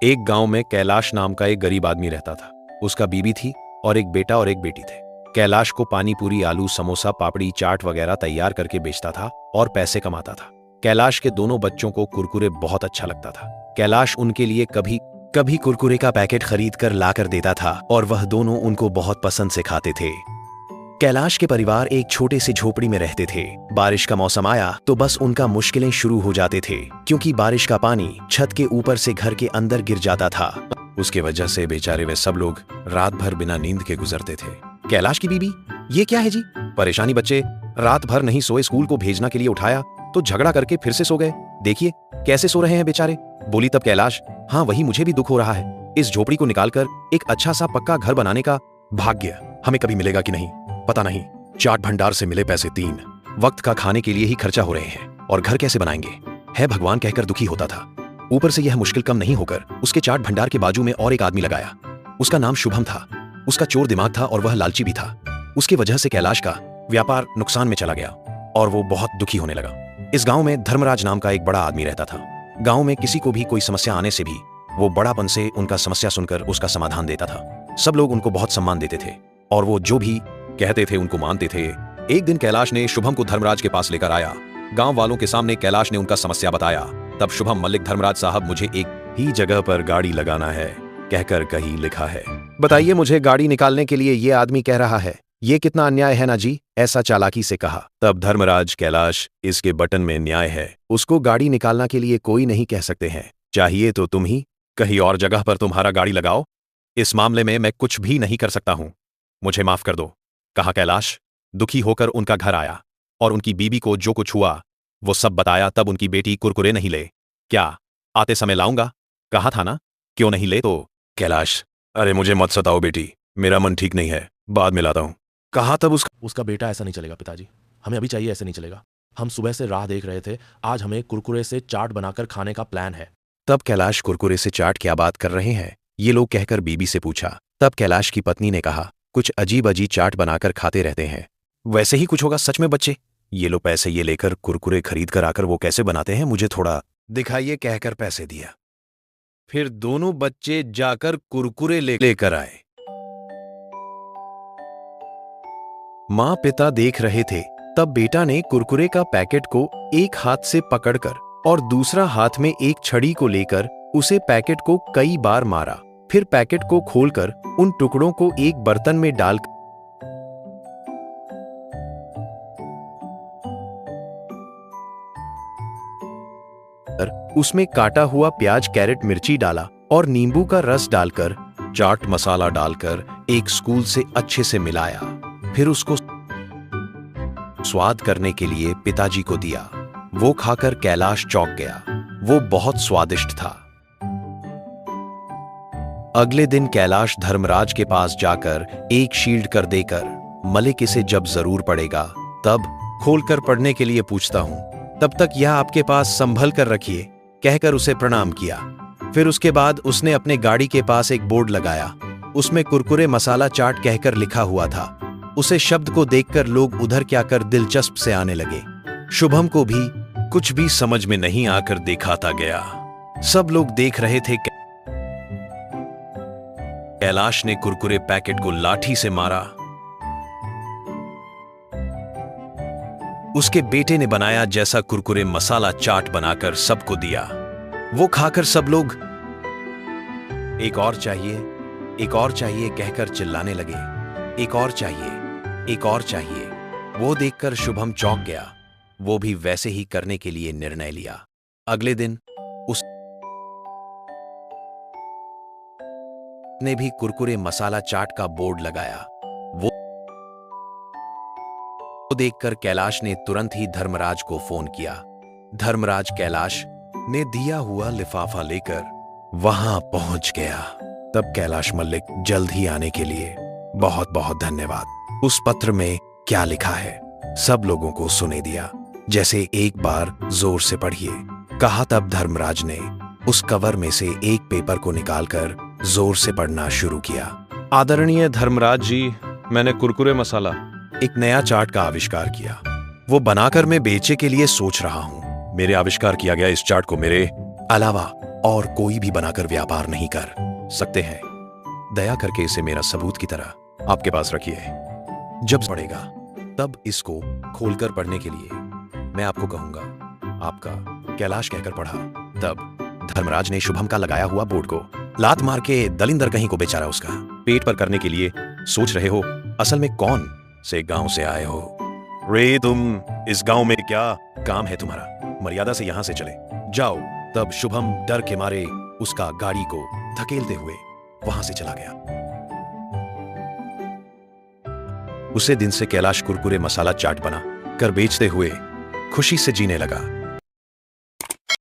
एक गांव में कैलाश नाम का एक गरीब आदमी रहता था। उसका बीवी थी और एक बेटा और एक बेटी थे। कैलाश को पानी पूरी, आलू, समोसा, पापड़ी, चाट वगैरह तैयार करके बेचता था और पैसे कमाता था। कैलाश के दोनों बच्चों को कुरकुरे बहुत अच्छा लगता था। कैलाश उनके लिए कभी कभी कुरकुरे का पैकेट खरीद कर ला कर देता था और वह दोनों उनको बहुत पसंद से खाते थे। कैलाश के परिवार एक छोटे से झोपड़ी में रहते थे। बारिश का मौसम आया तो बस उनका मुश्किलें शुरू हो जाते थे, क्योंकि बारिश का पानी छत के ऊपर से घर के अंदर गिर जाता था। उसके वजह से बेचारे वे सब लोग रात भर बिना नींद के गुजरते थे। कैलाश की बीबी, ये क्या है जी? परेशानी बच्चे, रात भर नहीं सोए, स्कूल को भेजना के लिए उठाया तो झगड़ा करके फिर से सो गए। देखिए कैसे सो रहे हैं बेचारे, बोली तब कैलाश। हाँ, वही मुझे भी दुख हो रहा है। इस झोपड़ी को निकालकर एक अच्छा सा पक्का घर बनाने का भाग्य हमें कभी मिलेगा कि नहीं, पता नहीं। चाट भंडार से मिले पैसे 3 वक्त का खाने के लिए ही खर्चा हो रहे हैं और घर कैसे बनाएंगे, है भगवान कहकर दुखी होता था। ऊपर से यह मुश्किल कम नहीं होकर उसके चाट भंडार के बाजू में और एक आदमी लगाया। उसका नाम शुभम था। उसका चोर दिमाग था और वह लालची भी था। उसकी वजह से कैलाश का व्यापार नुकसान में चला गया और वो बहुत दुखी होने लगा। इस गांव में धर्मराज नाम का एक बड़ा आदमी रहता था। गांव में किसी को भी कोई समस्या आने से भी वो बड़ापन से उनका समस्या सुनकर उसका समाधान देता था। सब लोग उनको बहुत सम्मान देते थे और वो जो भी कहते थे उनको मानते थे। एक दिन कैलाश ने शुभम को धर्मराज के पास लेकर आया। गांव वालों के सामने कैलाश ने उनका समस्या बताया। तब शुभम, मलिक धर्मराज साहब, मुझे एक ही जगह पर गाड़ी लगाना है कहकर कहीं लिखा है। बताइए, मुझे गाड़ी निकालने के लिए ये आदमी कह रहा है, ये कितना अन्याय है ना जी, ऐसा चालाकी से कहा। तब धर्मराज, कैलाश, इसके बटन में न्याय है। उसको गाड़ी निकालना के लिए कोई नहीं कह सकते हैं। चाहिए तो तुम ही कहीं और जगह पर तुम्हारा गाड़ी लगाओ। इस मामले में मैं कुछ भी नहीं कर सकता हूं, मुझे माफ कर दो, कहा कैलाश। दुखी होकर उनका घर आया और उनकी बीबी को जो कुछ हुआ वो सब बताया। तब उनकी बेटी, कुरकुरे नहीं ले? क्या आते समय लाऊंगा, कहा था ना, क्यों नहीं ले? तो कैलाश, अरे मुझे मत सताओ बेटी, मेरा मन ठीक नहीं है, बाद में लाता हूं, कहा। तब उसका बेटा, ऐसा नहीं चलेगा पिताजी, हमें अभी चाहिए, ऐसे नहीं चलेगा। हम सुबह से राह देख रहे थे, आज हमें कुरकुरे से चाट बनाकर खाने का प्लान है। तब कैलाश, कुरकुरे से चाट क्या बात कर रहे हैं ये लोग, कहकर बीबी से पूछा। तब कैलाश की पत्नी ने कहा, कुछ अजीब अजीब चाट बनाकर खाते रहते हैं, वैसे ही कुछ होगा सच में बच्चे। ये लो पैसे, ये लेकर कुरकुरे खरीद कर आकर वो कैसे बनाते हैं मुझे थोड़ा दिखाइए, कहकर पैसे दिया। फिर दोनों बच्चे जाकर कुरकुरे लेकर आए। माँ पिता देख रहे थे। तब बेटा ने कुरकुरे का पैकेट को एक हाथ से पकड़कर और दूसरा हाथ में एक छड़ी को लेकर उसे पैकेट को कई बार मारा। फिर पैकेट को खोलकर उन टुकड़ों को एक बर्तन में डाल उसमें काटा हुआ प्याज, कैरेट, मिर्ची डाला और नींबू का रस डालकर चाट मसाला डालकर एक स्पून से अच्छे से मिलाया। फिर उसको स्वाद करने के लिए पिताजी को दिया। वो खाकर कैलाश चौंक गया, वो बहुत स्वादिष्ट था। अगले दिन कैलाश धर्मराज के पास जाकर एक शील्ड कर देकर, मलिक इसे जब जरूर पड़ेगा तब खोलकर पढ़ने के लिए पूछता हूं, तब तक यह आपके पास संभल कर रखिए, कहकर उसे प्रणाम किया। फिर उसके बाद उसने अपने गाड़ी के पास एक बोर्ड लगाया, उसमें कुरकुरे मसाला चाट कहकर लिखा हुआ था। उसे शब्द को देखकर लोग उधर क्या कर दिलचस्प से आने लगे। शुभम को भी कुछ भी समझ में नहीं आकर दिखाता गया। सब लोग देख रहे थे। कैलाश ने कुरकुरे पैकेट को लाठी से मारा। उसके बेटे ने बनाया जैसा कुरकुरे मसाला चाट बनाकर सबको दिया। वो खाकर सब लोग एक और चाहिए, एक और चाहिए कहकर चिल्लाने लगे। एक और चाहिए, एक और चाहिए। वो देखकर शुभम चौंक गया। वो भी वैसे ही करने के लिए निर्णय लिया। अगले दिन उसने भी कुरकुरे मसाला चाट का बोर्ड लगाया। वो देखकर कैलाश ने तुरंत ही धर्मराज को फोन किया। धर्मराज कैलाश ने दिया हुआ लिफाफा लेकर वहां पहुंच गया। तब कैलाश, मलिक, जल्द ही आने के लिए बहुत बहुत धन्यवाद। उस पत्र में क्या लिखा है सब लोगों को सुने दिया। जैसे एक बार जोर से पढ़िए, कहा। तब धर्मराज ने उस कवर में से एक पेपर को निकालकर जोर से पढ़ना शुरू किया। आदरणीय धर्मराज जी, मैंने कुरकुरे मसाला एक नया चाट का आविष्कार किया। वो बनाकर मैं बेचे के लिए सोच रहा हूं। मेरे आविष्कार किया गया इस चाट को मेरे अलावा और कोई भी बनाकर व्यापार नहीं कर सकते हैं। दया करके इसे मेरा सबूत की तरह आपके पास रखिए। जब पढ़ेगा तब इसको खोलकर पढ़ने के लिए मैं आपको कहूंगा। आपका कैलाश कहकर पढ़ा। तब धर्मराज ने शुभम का लगाया हुआ बोर्ड को लात मार के दलिंदर कहीं को बेचारा उसका पेट पर करने के लिए सोच रहे हो असल में कौन से गांव से आए हो रे तुम? इस गांव में क्या काम है तुम्हारा? मर्यादा से यहां से चले जाओ। तब शुभम डर के मारे उसका गाड़ी को धकेलते हुए वहां से चला गया। उसे दिन से कैलाश कुरकुरे मसाला चाट बना कर बेचते हुए खुशी से जीने लगा।